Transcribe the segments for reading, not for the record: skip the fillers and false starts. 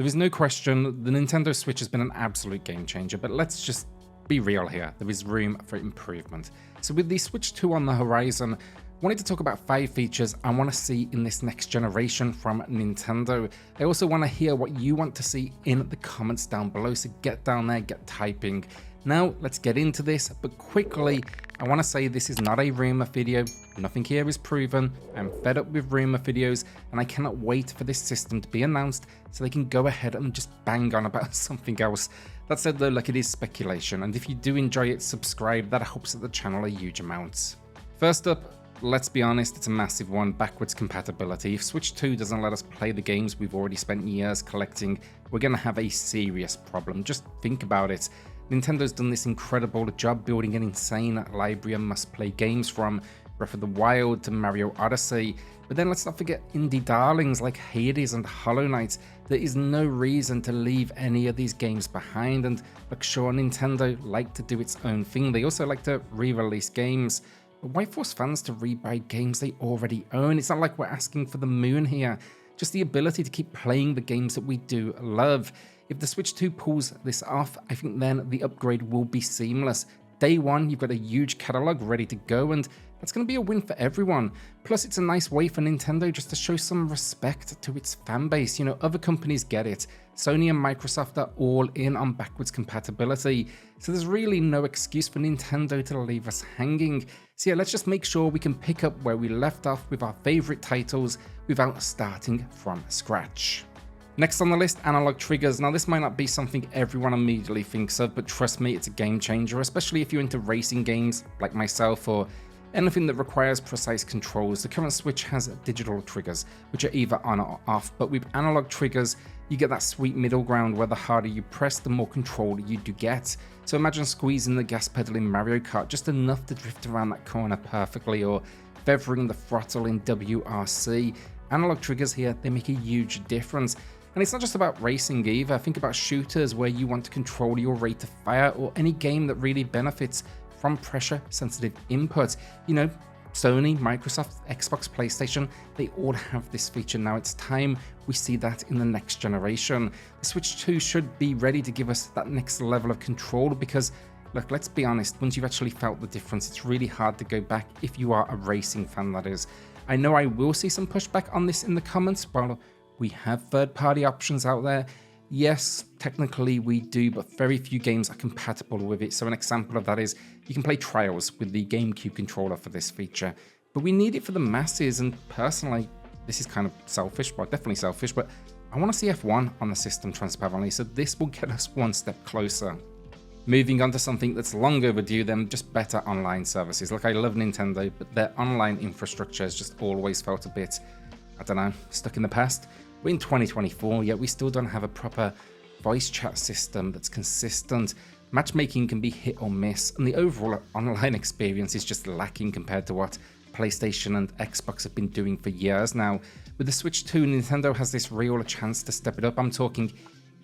There is no question the Nintendo Switch has been an absolute game changer, but let's just be real here. There is room for improvement. So with the Switch 2 on the horizon, I wanted to talk about 5 features I want to see in this next generation from Nintendo. I also want to hear what you want to see in the comments down below, so get down there, get typing. Now let's get into this, but quickly, I want to say this is not a rumor video. Nothing here is proven. I'm fed up with rumor videos, and I cannot wait for this system to be announced so they can go ahead and just bang on about something else. That said though, look, it is speculation, and if you do enjoy it, subscribe. That helps the channel a huge amount. First up, let's be honest, it's a massive one, backwards compatibility. If Switch 2 doesn't let us play the games we've already spent years collecting, we're going to have a serious problem. Just think about it. Nintendo's done this incredible job building an insane library of must-play games from Breath of the Wild to Mario Odyssey, but then let's not forget indie darlings like Hades and Hollow Knight. There is no reason to leave any of these games behind, and look, sure, Nintendo like to do its own thing. They also like to re-release games, but why force fans to rebuy games they already own? It's not like we're asking for the moon here, just the ability to keep playing the games that we do love. If the Switch 2 pulls this off, I think then the upgrade will be seamless. Day one, you've got a huge catalog ready to go, and that's going to be a win for everyone. Plus, it's a nice way for Nintendo just to show some respect to its fan base. You know, other companies get it. Sony and Microsoft are all in on backwards compatibility, so there's really no excuse for Nintendo to leave us hanging. So yeah, let's just make sure we can pick up where we left off with our favorite titles without starting from scratch. Next on the list, analog triggers. Now this might not be something everyone immediately thinks of, but trust me, it's a game changer, especially if you're into racing games like myself or anything that requires precise controls. The current Switch has digital triggers, which are either on or off, but with analog triggers, you get that sweet middle ground where the harder you press, the more control you do get. So imagine squeezing the gas pedal in Mario Kart just enough to drift around that corner perfectly, or feathering the throttle in WRC. Analog triggers here, they make a huge difference. And it's not just about racing either. Think about shooters where you want to control your rate of fire, or any game that really benefits from pressure-sensitive input. You know, Sony, Microsoft, Xbox, PlayStation, they all have this feature now. It's time we see that in the next generation. The Switch 2 should be ready to give us that next level of control because, look, let's be honest, once you've actually felt the difference, it's really hard to go back if you are a racing fan, that is. I know I will see some pushback on this in the comments, but we have third-party options out there. Yes, technically we do, but very few games are compatible with it. So an example of that is you can play Trials with the GameCube controller for this feature, but we need it for the masses. And personally, this is kind of selfish, well, definitely selfish, but I want to see F1 on the system transparently, so this will get us one step closer. Moving on to something that's long overdue, then just better online services. Like, I love Nintendo, but their online infrastructure has just always felt a bit, I don't know, stuck in the past. We're in 2024, yet we still don't have a proper voice chat system that's consistent. Matchmaking can be hit or miss, and the overall online experience is just lacking compared to what PlayStation and Xbox have been doing for years now. With the Switch 2, Nintendo has this real chance to step it up. I'm talking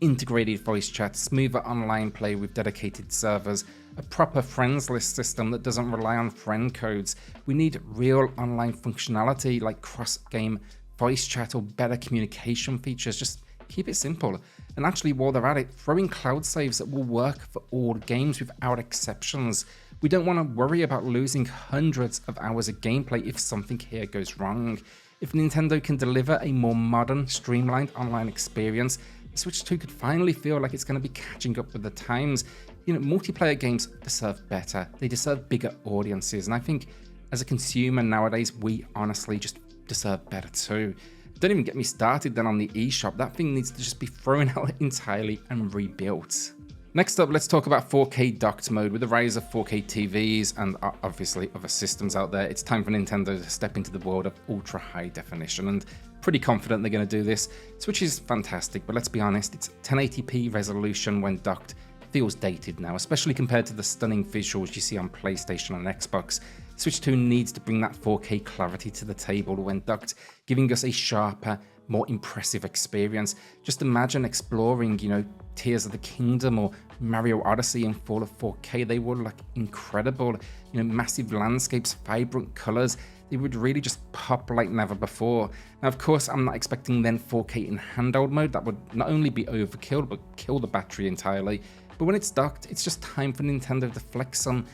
integrated voice chat, smoother online play with dedicated servers, a proper friends list system that doesn't rely on friend codes. We need real online functionality like cross-game voice chat or better communication features. Just keep it simple. And actually, while they're at it, throw in cloud saves that will work for all games without exceptions. We don't want to worry about losing hundreds of hours of gameplay if something here goes wrong. If Nintendo can deliver a more modern, streamlined online experience, the Switch 2 could finally feel like it's going to be catching up with the times. You know, multiplayer games deserve better. They deserve bigger audiences. And I think as a consumer nowadays, we honestly just deserve better too. Don't even get me started then on the eShop. That thing needs to just be thrown out entirely and rebuilt. Next up, let's talk about 4K docked mode. With the rise of 4K TVs and obviously other systems out there, it's time for Nintendo to step into the world of ultra high definition, and pretty confident they're going to do this. Switch is fantastic, but let's be honest, it's 1080p resolution when docked feels dated now, especially compared to the stunning visuals you see on PlayStation and Xbox. Switch 2 needs to bring that 4K clarity to the table when docked, giving us a sharper, more impressive experience. Just imagine exploring, you know, Tears of the Kingdom or Mario Odyssey in full of 4K. They will look incredible. You know, massive landscapes, vibrant colors. they would really just pop like never before. Now, of course, I'm not expecting then 4K in handheld mode. That would not only be overkill, but kill the battery entirely. But when it's docked, it's just time for Nintendo to flex some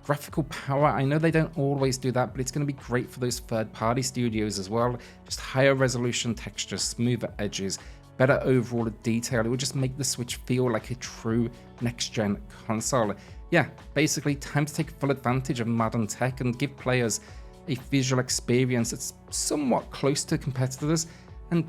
graphical power. I know they don't always do that, but it's going to be great for those third-party studios as well. Just higher resolution textures, smoother edges, better overall detail. It would just make the Switch feel like a true next-gen console. Yeah, basically time to take full advantage of modern tech and give players a visual experience that's somewhat close to competitors and,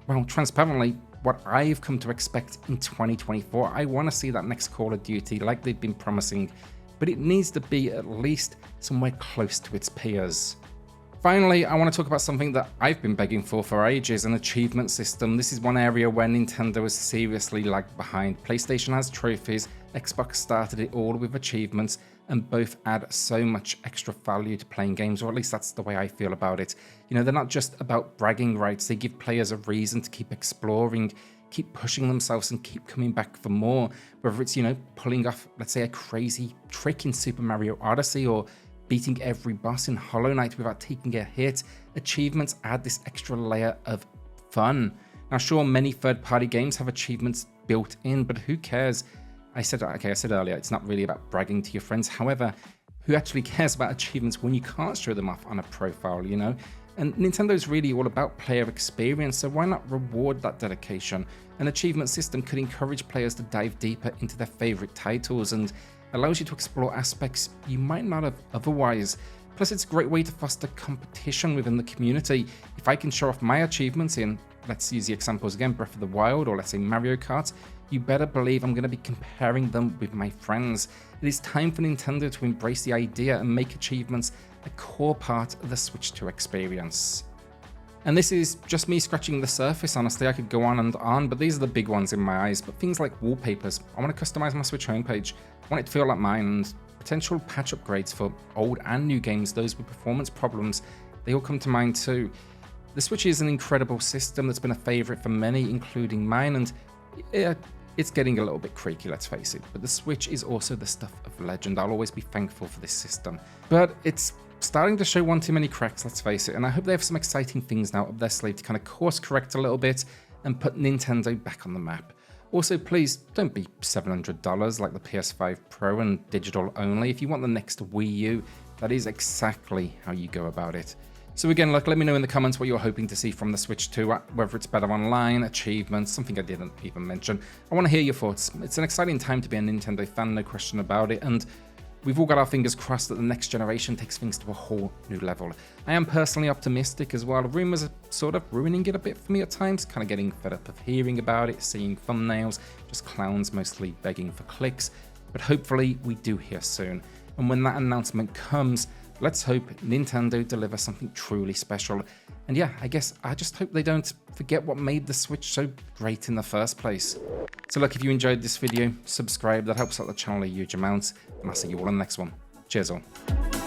well, transparently, what I've come to expect in 2024. I want to see that next Call of Duty like they've been promising, but it needs to be at least somewhere close to its peers. Finally, I want to talk about something that I've been begging for ages, an achievement system. This is one area where Nintendo has seriously lagged behind. PlayStation has trophies, Xbox started it all with achievements, and both add so much extra value to playing games, or at least that's the way I feel about it. You know, they're not just about bragging rights, they give players a reason to keep exploring, keep pushing themselves and keep coming back for more. Whether it's, you know, pulling off, let's say, a crazy trick in Super Mario Odyssey or beating every boss in Hollow Knight without taking a hit, achievements add this extra layer of fun. Now, sure, many third-party games have achievements built in, but who cares? I said earlier, it's not really about bragging to your friends. However, who actually cares about achievements when you can't show them off on a profile, you know? And Nintendo's really all about player experience, so why not reward that dedication? An achievement system could encourage players to dive deeper into their favorite titles and allows you to explore aspects you might not have otherwise. Plus, it's a great way to foster competition within the community. If I can show off my achievements in, let's use the examples again, Breath of the Wild or let's say Mario Kart, you better believe I'm going to be comparing them with my friends. It is time for Nintendo to embrace the idea and make achievements a core part of the Switch 2 experience. And this is just me scratching the surface, honestly. I could go on and on, but these are the big ones in my eyes. But things like wallpapers, I want to customize my Switch homepage. I want it to feel like mine, and potential patch upgrades for old and new games, those with performance problems, they all come to mind too. The Switch is an incredible system that's been a favorite for many, including mine, and it's getting a little bit creaky, let's face it, but the Switch is also the stuff of legend. I'll always be thankful for this system. But it's starting to show one too many cracks, let's face it, and I hope they have some exciting things now up their sleeve to kind of course correct a little bit and put Nintendo back on the map. Also, please don't be $700 like the PS5 Pro and digital only. If you want the next Wii U, that is exactly how you go about it. So again, look, let me know in the comments what you're hoping to see from the Switch 2, whether it's better online, achievements, something I didn't even mention. I want to hear your thoughts. It's an exciting time to be a Nintendo fan, no question about it, and we've all got our fingers crossed that the next generation takes things to a whole new level. I am personally optimistic as well. Rumors are sort of ruining it a bit for me at times, kind of getting fed up of hearing about it, seeing thumbnails, just clowns mostly begging for clicks, but hopefully we do hear soon. And when that announcement comes, let's hope Nintendo delivers something truly special. And yeah, I guess I just hope they don't forget what made the Switch so great in the first place. So look, if you enjoyed this video, subscribe, that helps out the channel a huge amount, and I'll see you all in the next one. Cheers all.